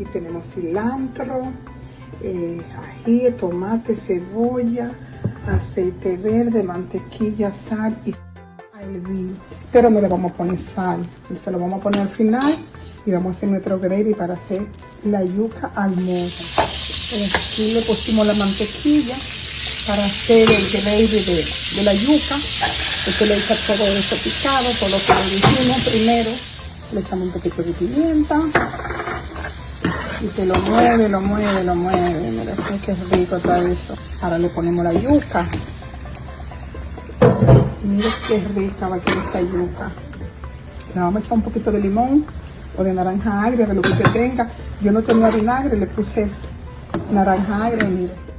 Aquí tenemos cilantro, ají, tomate, cebolla, aceite verde, mantequilla, sal y hervir. Pero no le vamos a poner sal, se lo vamos a poner al final y vamos a hacer nuestro gravy para hacer la yuca al modo. Aquí le pusimos la mantequilla para hacer el gravy de la yuca. Este le echa todo esto picado, todo lo que le dijimos primero. Le echamos un poquito de pimienta y se lo mueve, lo mueve, lo mueve. Mira qué rico está eso. Ahora le ponemos la yuca. Mira qué rica va a quedar esta yuca. Le vamos a echar un poquito de limón o de naranja agria, de lo que usted tenga. Yo no tenía vinagre, le puse naranja agria y mire.